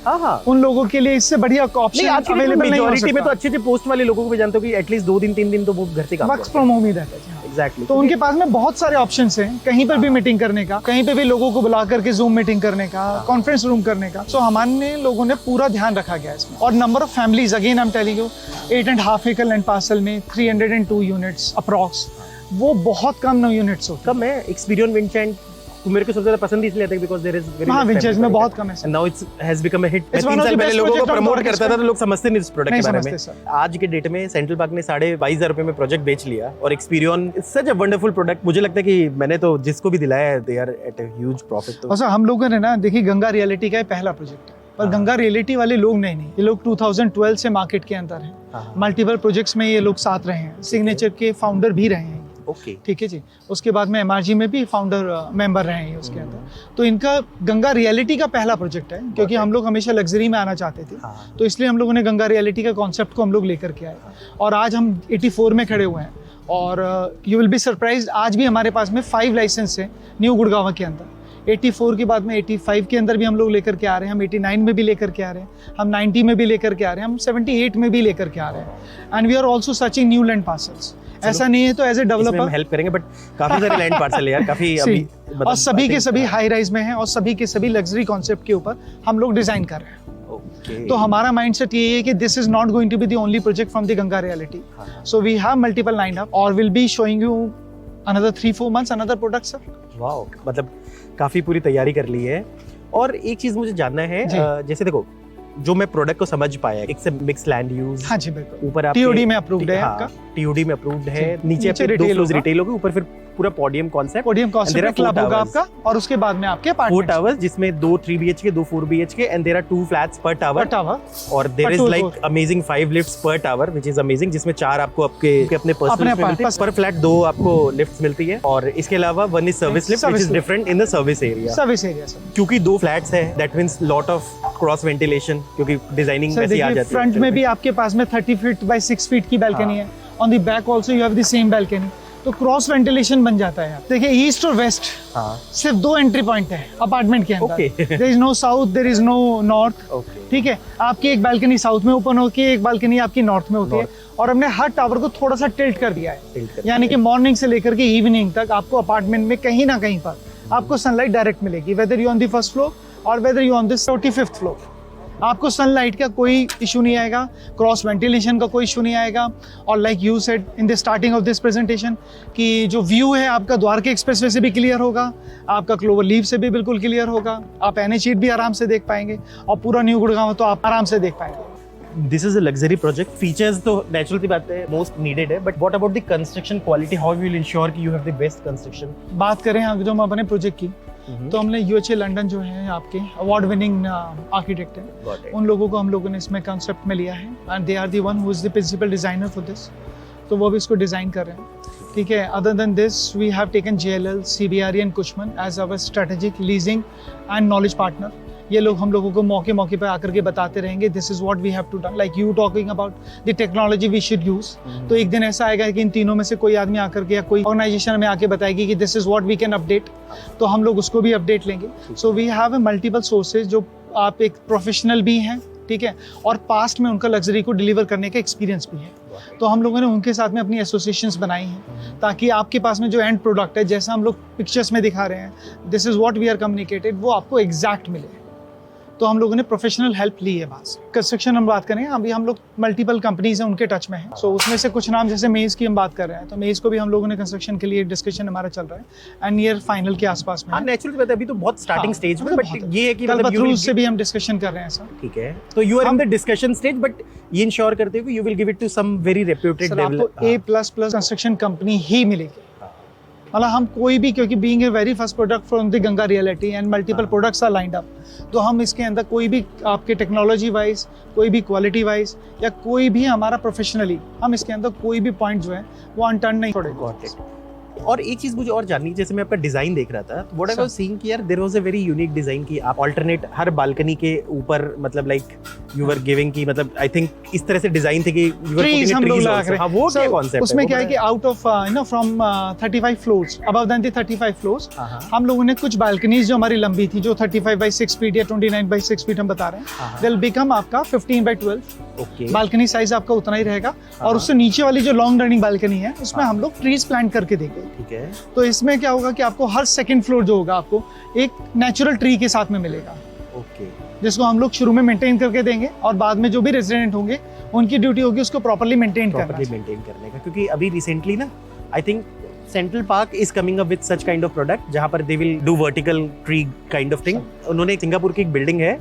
उन लोगों के लिए इससे बढ़िया ऑप्शन अवेलेबल नहीं हो सकता। में तो अच्छे पोस्ट वाले लोगों को भी जानते हो कि एटलीस्ट 2 दिन 3 दिन तो वो घर से काम वर्क फ्रॉम होम ही रहता है। एग्जैक्टली। तो उनके पास में बहुत सारे ऑप्शंस हैं, कहीं पर भी मीटिंग करने का, कहीं पे भी लोगों को बुला करके जूम मीटिंग करने का, कॉन्फ्रेंस रूम करने का। सो हमारे लोगों ने पूरा ध्यान रखा गया इसमें। और number of families, again I am telling you, 8.5 acre land parcel में 302 यूनिट्स अप्रॉक्स, वो बहुत कम यूनिट्स होते हैं। कम है। एक्सपीरियंस विंचेंट मेरे को सबसे ज्यादा पसंद इसलिए आता है बिकॉज़ देयर इज वेरी हां, विंचेस में बहुत कम है। And now it's has become a hit. 3 साल पहले लोगों को प्रमोट करता था तो लोग समझते नहीं इस प्रोडक्ट के बारे में। आज के डेट में सेंट्रल पार्क ने 22,500 रुपए में प्रोजेक्ट बेच लिया और experience it's such a wonderful product. मुझे लगता है कि मैंने तो जिसको भी दिलाया है they are at a huge profit. तो अच्छा, हम लोगों ने ना देखिए गंगा रियलिटी का पहला प्रोजेक्ट है, पर गंगा रियलिटी वाले लोग नहीं, ये लोग 2012 से मार्केट के अंदर हैं। मल्टीपल प्रोजेक्ट्स में ये लोग साथ रहे हैं, सिग्नेचर के फाउंडर भी रहे हैं। ओके, ठीक है जी। उसके बाद में एमआरजी में भी फाउंडर मेंबर रहे हैं उसके अंदर। तो इनका गंगा रियलिटी का पहला प्रोजेक्ट है, क्योंकि हम लोग हमेशा लग्जरी में आना चाहते थे, तो इसलिए हम लोगों ने गंगा रियलिटी का कॉन्सेप्ट को हम लोग लेकर के आए। और आज हम 84 में खड़े हुए हैं और यू विल बी सरप्राइज्ड, आज भी हमारे पास में 5 लाइसेंस है न्यू गुड़गांव के अंदर। 84 के बाद में 85 के अंदर भी हम लोग लेकर के आ रहे हैं, हम 89 में भी लेकर के आ रहे हैं, हम 90 में भी लेकर के आ रहे हैं, हम 78 में भी लेकर के आ रहे हैं। And we are also searching new land parcels. ऐसा नहीं है तो एज ए डेवलपर हेल्प करेंगे, बट काफी सारे लैंड पार्सल है यार, काफी अभी और सभी के सभी हाई राइज में हैं और सभी के सभी लग्जरी कॉन्सेप्ट के ऊपर हम लोग डिजाइन कर रहे हैं। तो हमारा माइंडसेट ये है कि this is not going to be the only project from the Ganga Reality, so we have multiple lined up और will be showing you another 3-4 months another product sir. Wow, मतलब काफी पूरी तैयारी कर ली है। और एक चीज मुझे जानना है, जैसे देखो जो मैं प्रोडक्ट को समझ पाया, एक से मिक्स लैंड यूज, हाँ जी बिल्कुल, ऊपर टीओडी में अप्रूव्ड है आपका, टीओडी में अप्रूव्ड है, नीचे रिटेल होगा, ऊपर फिर पूरा पोडियम कॉन्सेप्ट क्लब होगा आपका, और उसके बाद में आपके 4 टावर्स जिसमें 2 3 BHK 2 4 BHK and there are 2 flats per tower, और there is like amazing 5 lifts per tower which is amazing, जिसमें 4 आपको आपके अपने पर्सनल मिलते हैं, पर फ्लैट 2 आपको लिफ्ट्स मिलती है। और इसके अलावा 1 is service lift which is different in the service area sir, क्योंकि 2 फ्लैट्स है that means lot of cross ventilation, क्योंकि डिजाइनिंग वैसे आ जाती है। फ्रंट में भी आपके पास में 30 फीट बाय 6 फीट की बैल्कनी है, on the back also you have the same balcony, तो क्रॉस वेंटिलेशन बन जाता है। देखिए ईस्ट और वेस्ट सिर्फ 2 एंट्री पॉइंट है अपार्टमेंट के अंदर, there is no south, there is no north, ठीक है। आपकी एक बालकनी साउथ में ओपन होती है, एक बालकनी आपकी नॉर्थ में होती है, और हमने हर टावर को थोड़ा सा टिल्ट कर दिया है, यानी कि मॉर्निंग से लेकर के इवनिंग तक आपको अपार्टमेंट में कहीं ना कहीं पर आपको सनलाइट डायरेक्ट मिलेगी, whether you on the first floor और whether you on the 45th floor, आपको सनलाइट का कोई इशू नहीं आएगा, क्रॉस वेंटिलेशन का कोई इशू नहीं आएगा। और like you said in the starting of this presentation कि जो व्यू है आपका द्वारका एक्सप्रेसवे से भी क्लियर होगा, आपका क्लोवर लीव से भी बिल्कुल क्लियर होगा, आप NH8 भी आराम से देख पाएंगे, और पूरा न्यू गुड़गांव तो आप आराम से देख पाएंगे। This is a luxury project, features तो नेचुरल सी बात है, मोस्ट नीडेड है, but what about the construction quality, how will ensure कि you have the best construction? बात करें जो हम अपने प्रोजेक्ट की, तो हमने UHA लंदन जो है आपके अवार्ड विनिंग आर्किटेक्ट है, उन लोगों को हम लोगों ने इसमें कॉन्सेप्ट में लिया है, and they are the one who is the principal designer for this. तो वो भी इसको डिज़ाइन कर रहे हैं, ठीक है। Other then this we have taken JLL, CBRE and Cushman as our strategic leasing and knowledge partner. ये लोग हम लोगों को मौके मौके पे आकर के बताते रहेंगे, this is what we have to done, like you talking about the technology we should use. तो एक दिन ऐसा आएगा कि इन तीनों में से कोई आदमी आकर के या कोई ऑर्गेनाइजेशन में आके बताएगी कि this is what we can update, तो हम लोग उसको भी अपडेट लेंगे। So we have a multiple sources, जो आप एक प्रोफेशनल भी हैं, ठीक है, और पास्ट में उनका लग्जरी को डिलीवर करने का एक्सपीरियंस भी है। तो हम लोगों ने उनके साथ में अपनी एसोसिएशंस बनाई हैं ताकि आपके पास में जो एंड प्रोडक्ट है, जैसा हम लोग पिक्चर्स में दिखा रहे हैं, this is what we are communicated, वो आपको एग्जैक्ट मिले। तो हम लोगों ने प्रोफेशनल हेल्प ली है वहाँ से। कंस्ट्रक्शन हम बात करें, अभी हम लोग मल्टीपल कंपनीज हैं उनके टच में हैं। सो उसमें से कुछ नाम, जैसे मेज की हम बात कर रहे हैं, तो मेज को भी हम लोगों ने कंस्ट्रक्शन के लिए डिस्कशन हमारा चल रहा है एंड नियर फाइनल के आसपास में। हाँ, नेचुरली बात है, अभी तो बहुत स्टार्टिंग स्टेज में, बट ये है कि मतलब थ्रू से भी हम डिस्कशन कर रहे हैं सर, ठीक है। तो you are in the discussion stage, but ये इंश्योर करते हो कि you will give it to some very reputed developer. A++ construction company ही मिलेगी, मतलब हम कोई भी, क्योंकि being a very first product from the Ganga Reality and multiple products are lined up, तो हम इसके अंदर कोई भी आपके टेक्नोलॉजी वाइज, कोई भी क्वालिटी वाइज, या कोई भी हमारा प्रोफेशनली, हम इसके अंदर कोई भी पॉइंट जो है वो अनटर्न नहीं छोड़ेंगे। और एक चीज मुझे और जाननी, जैसे मैं आपका डिजाइन देख रहा था, व्हाट आई वाज सीइंग कि यार there was a very unique design कि आप अल्टरनेट हर बालकनी के ऊपर, मतलब लाइक यू वर गिविंग की, मतलब आई थिंक इस तरह से डिजाइन थी कि यू वर पुटिंग हम लोग लगा ट्रीज। हां, वो क्या कांसेप्ट है उसमें? क्या है कि out of from 35 floors, above then the 35 floors, हम लोगों ने कुछ बालकनीज जो हमारी लंबी थी, जो 35 बाय 6 फीट या 29 बाय 6 फीट हम बता रहे हैं, विल बिकम आपका 15 बाय 12। ओके, बालकनी साइज आपका उतना ही रहेगा, और उससे नीचे वाली जो लॉन्ग रनिंग बालकनी है, उसमें हम लोग ट्रीज प्लांट करके देंगे, ठीक है। तो इसमें क्या होगा कि आपको हर सेकंड फ्लोर जो होगा आपको एक नेचुरल ट्री के साथ में मिलेगा, ओके, जिसको हम लोग शुरू में मेंटेन करके देंगे, और बाद में जो भी रेजिडेंट होंगे उनकी ड्यूटी होगी उसको प्रॉपर्ली मेंटेन करने का। क्योंकि अभी रिसेंटली ना, I think central park is coming up with such kind of product, जहां पर they will do vertical tree kind of thing. उन्होंने सिंगापुर की एक बिल्डिंग है,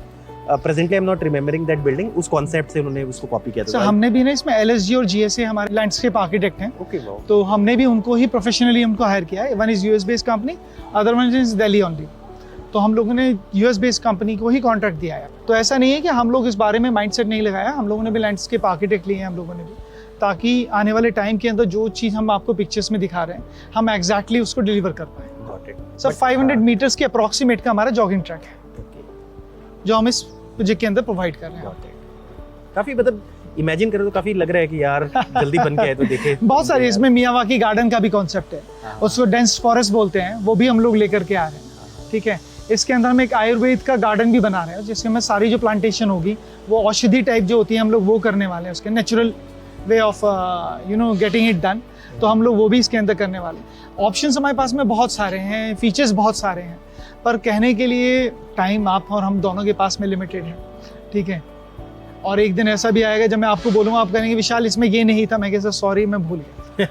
presently I am not remembering that building, उस कॉन्सेप्ट से उन्होंने उसको कॉपी किया था। हमने भी ना इसमें LSG और GSA हमारे लैंडस्केप आर्किटेक्ट हैं, ओके, तो हमने भी उनको ही प्रोफेशनली उनको हायर किया है। One is US based company, other one is Delhi only, तो हम लोगों ने US बेस्ड कंपनी को ही कॉन्ट्रैक्ट दिया है। तो ऐसा नहीं है कि हम लोग इस बारे में माइंडसेट नहीं लगाया, हम लोगों ने भी लैंडस्केप आर्किटेक्ट लिए हैं हम लोगों ने भी, ताकि आने वाले टाइम के अंदर जो चीज़ हम आपको पिक्चर्स में दिखा रहे हैं, हम एग्जैक्टली उसको डिलीवर कर पाए। सर 500 मीटर्स के अप्रॉक्सीमेट का हमारा जॉगिंग ट्रैक है, जो हम इस प्रोजेक्ट के अंदर प्रोवाइड कर रहे हैं। काफी, मतलब इमेजिन करो तो काफी लग रहा है कि यार जल्दी बन के आए तो देखे। बहुत सारे इसमें मियावाकी गार्डन का भी कॉन्सेप्ट है, उसको डेंस फॉरेस्ट बोलते हैं, वो भी हम लोग लेकर के आ रहे हैं, ठीक है। इसके अंदर हम एक आयुर्वेद का गार्डन भी बना रहे हैं, जिसके में सारी जो प्लांटेशन होगी वो औषधि टाइप जो होती है, हम लोग वो करने वाले हैं, उसके natural way of getting it done, तो हम लोग वो भी इसके अंदर करने वाले हैं। ऑप्शंस हमारे पास में बहुत सारे हैं, फीचर्स बहुत सारे हैं, पर कहने के लिए टाइम आप और हम दोनों के पास में लिमिटेड है, ठीक है। और एक दिन ऐसा भी आएगा जब मैं आपको बोलूँगा, आप कहेंगे विशाल इसमें ये नहीं था, मैं कह सॉरी मैं भूल गया।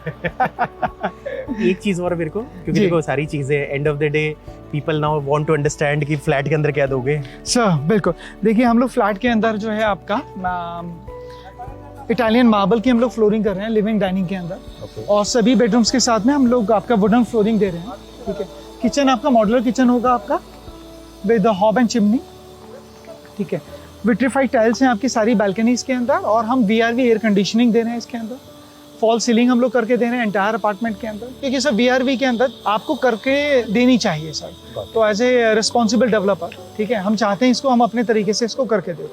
एक चीज और मेरे को, क्योंकि देखो सारी चीजें end of the day people now want to understand कि फ्लैट के अंदर क्या दोगे। सर बिल्कुल, देखिए हम लोग फ्लैट के अंदर जो है आपका इटालियन मार्बल की हम लोग फ्लोरिंग कर रहे हैं लिविंग डाइनिंग के अंदर, और सभी बेडरूम्स के साथ में हम लोग आपका वुडन फ्लोरिंग दे रहे हैं, ठीक है। किचन आपका मॉड्यूलर किचन होगा आपका विद हॉब एंड चिमनी, ठीक है। विट्रीफाइड टाइल्स हैं आपकी सारी बालकनीज के अंदर, और हम VRV एयर कंडीशनिंग दे रहे हैं इसके अंदर, फॉल सीलिंग हम लोग करके दे रहे हैं एंटायर अपार्टमेंट के अंदर, क्योंकि सर VRV के अंदर आपको करके देनी चाहिए सर, तो एज ए रिस्पॉन्सिबल डेवलपर, ठीक है, हम चाहते हैं इसको हम अपने तरीके से इसको करके दें,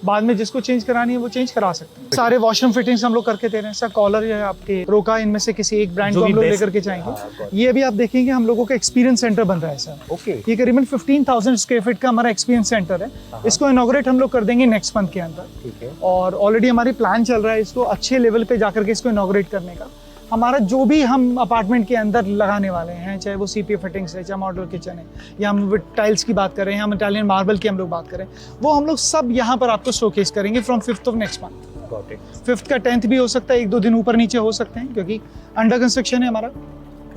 बाद में जिसको चेंज करानी है वो चेंज करा सकते हैं। सारे वॉशरूम फिटिंग्स हम लोग करके दे रहे हैं सर, कॉलर या आपके रोका, इनमें से किसी एक ब्रांड को हम लोग लेकर के जाएंगे। ये भी आप देखेंगे हम लोगों का एक्सपीरियंस सेंटर बन रहा है सर, ओके। ये करीबन 15,000 स्क्वायर फीट का हमारा एक्सपीरियंस सेंटर है, इसको इनॉग्रेट हम लोग कर देंगे नेक्स्ट मंथ के अंदर, ठीक है। और ऑलरेडी हमारी प्लान चल रहा है इसको अच्छे लेवल पे जाकर के इसको इनॉग्रेट करने का। हमारा जो भी हम अपार्टमेंट के अंदर लगाने वाले हैं, चाहे वो CPA फिटिंग्स है, चाहे मॉड्यूलर किचन है, या हम टाइल्स की बात करें, हम इटालियन मार्बल की हम लोग बात करें, वो हम लोग सब यहाँ पर आपको शोकेस करेंगे from 5th of next month. 5th का 10th भी हो सकता है, 1-2 दिन ऊपर नीचे हो सकते हैं, क्योंकि अंडर कंस्ट्रक्शन है हमारा।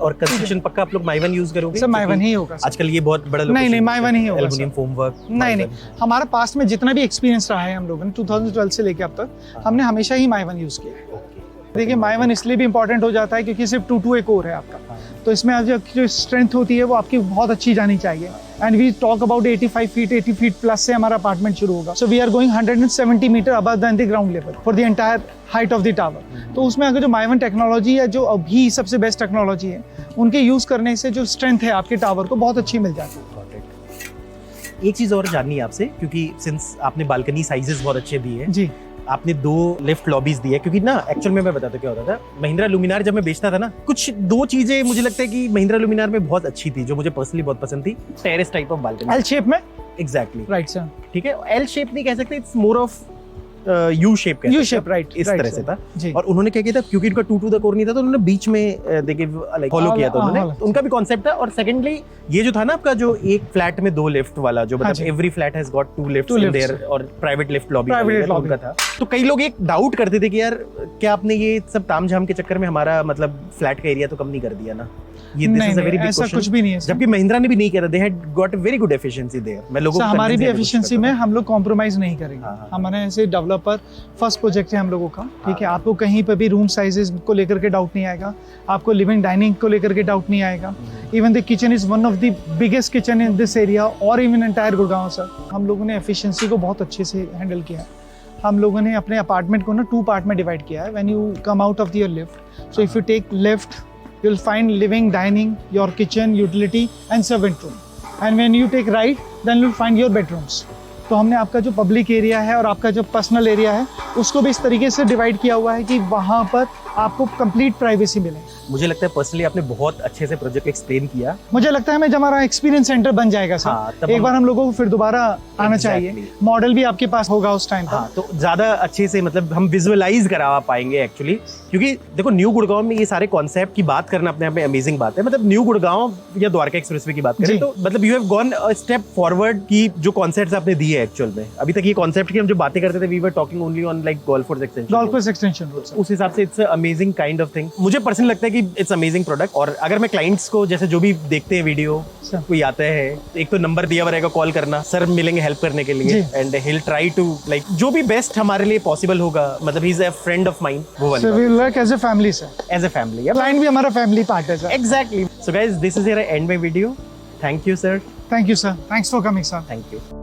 और कंस्ट्रक्शन पक्का आप लोग माइवन यूज करोगे? सर माइवन ही होगा आजकल, ये बहुत बड़ा नहीं माइवन ही होगा, एल्युमिनियम फोम वर्क नहीं, हमारा पास्ट में जितना भी एक्सपीरियंस रहा है हम लोगों ने 2012 से लेके अब तक, हमने हमेशा ही माइवन यूज किया है। देखिए माइवन इसलिए भी इंपॉर्टेंट हो जाता है क्योंकि सिर्फ 2 2 एक और है आपका, तो इसमें आज जो स्ट्रेंथ होती है वो आपकी बहुत अच्छी जानी चाहिए। And we talk about 85 feet 80 feet plus से हमारा अपार्टमेंट शुरू होगा। So we are going 170 metre above then the ground level for the entire height of the tower. तो उसमें अगर जो माइवन टेक्नोलॉजी है, जो अभी सबसे बेस्ट टेक्नोलॉजी है, उनके यूज़ करने से जो स्ट्रेंथ है आपके टावर को बहुत अच्छी मिल जाती है। एक चीज और जाननी है आपसे, क्योंकि सिंस आपने बालकनी साइजेस बहुत अच्छे दिए हैं, जी आपने 2 लिफ्ट लॉबीज दी है, क्योंकि ना एक्चुअल में मैं बताता हूँ क्या होता था, महिंद्रा लुमिनार जब मैं बेचता था ना, कुछ 2 चीजें मुझे लगता है कि महिंद्रा लुमिनार में बहुत अच्छी थी, जो मुझे पर्सनली बहुत पसंद थी। Terrace type of balcony, L shape में, एग्जैक्टली राइट सर, ठीक है। एल शेप नहीं कह सकते, it's more of U shape, U shape, right, इस तरह से था। जी। और उन्होंने क्या किया था, क्योंकि इनका 2 टू द कोर नहीं था, तो उन्होंने बीच में देखिए लाइक फॉलो किया था उन्होंने, तो उनका भी कॉन्सेप्ट था। और सेकंडली ये जो था ना आपका, जो एक फ्लैट में 2 लिफ्ट वाला, जो मतलब every flat has got 2 lifts in their, और प्राइवेट लिफ्ट लॉबी उनका था। तो कई लोग एक डाउट करते थे कि यार क्या आपने ये सब तामझाम के चक्कर में हमारा मतलब फ्लैट का एरिया तो कम नहीं कर दिया ना? ये this is a very big ऐसा क्वेश्चन। कुछ भी नहीं है, जबकि महिंद्रा ने भी नहीं किया था, they had got a very good efficiency there. मैं लोगों को हमारी भी convince करने की एफिशिएंसी कोशिश में करता हम लोग कॉम्प्रोमाइज नहीं करेंगे। हाँ, हाँ। हमारे ऐसे डेवलपर, फर्स्ट प्रोजेक्ट है हम लोगों का, ठीक है। आपको कहीं पर भी रूम साइजेस को लेकर के डाउट नहीं आएगा, आपको लिविंग डाइनिंग को लेकर के डाउट नहीं आएगा। Even the kitchen is one of the biggest kitchen in this area और इवन एंटायर गुड़गांव सर। हम लोगों ने एफिशिएंसी को बहुत अच्छे से हैंडल किया है। हम लोगों ने अपने अपार्टमेंट को ना 2 पार्ट में डिवाइड किया है। When you come out of your lift, so if you take left, you'll find living, dining, your kitchen, utility and servant room. And when you take right, then you'll find your bedrooms. तो हमने आपका जो public area है और आपका जो personal area है, उसको भी इस तरीके से डिवाइड किया हुआ है कि वहाँ पर आपको कंप्लीट प्राइवेसी मिले। मुझे लगता है पर्सनली आपने बहुत अच्छे से प्रोजेक्ट एक्सप्लेन किया। मुझे लगता है मैं जब हमारा एक्सपीरियंस सेंटर बन जाएगा सर, हाँ, तब एक बार हम लोगों को फिर दोबारा आना चाहिए। Exactly. मॉडल भी आपके पास होगा उस टाइम पर। हाँ, तो ज्यादा अच्छे से मतलब हम विजुअलाइज करा पाएंगे एक्चुअली, क्योंकि देखो न्यू गुड़गांव में ये सारे कॉन्सेप्ट की बात करना अपने आप में अमेजिंग बात है। मतलब न्यू गुड़गांव या द्वारका एक्सप्रेसवे की बात करें तो मतलब you have gone a step forward की जो कॉन्सेप्ट्स आपने दिए एक्चुअल में। अभी तक ये कॉन्सेप्ट की हम जो बातें करते थे, we were talking only on like golf course extension, उस हिसाब से it's amazing kind of thing. मुझे पर्सनली लगता है कि इट्स अमेजिंग प्रोडक्ट। और अगर मैं क्लाइंट्स को जैसे जो भी देखते हैं वीडियो, कोई आता है, एक तो नंबर दिया हुआ रहेगा, कॉल करना, सर मिलेंगे हेल्प करने के लिए, and he will try to like जो भी बेस्ट हमारे लिए पॉसिबल होगा। मतलब he is a friend of mine, वो वाली so we work as a family sir, as a family. Client भी हमारा फैमिली पार्ट है sir. Exactly. So guys, this is here and my video. Thank you sir. Thank you sir, thanks for coming sir. Thank you.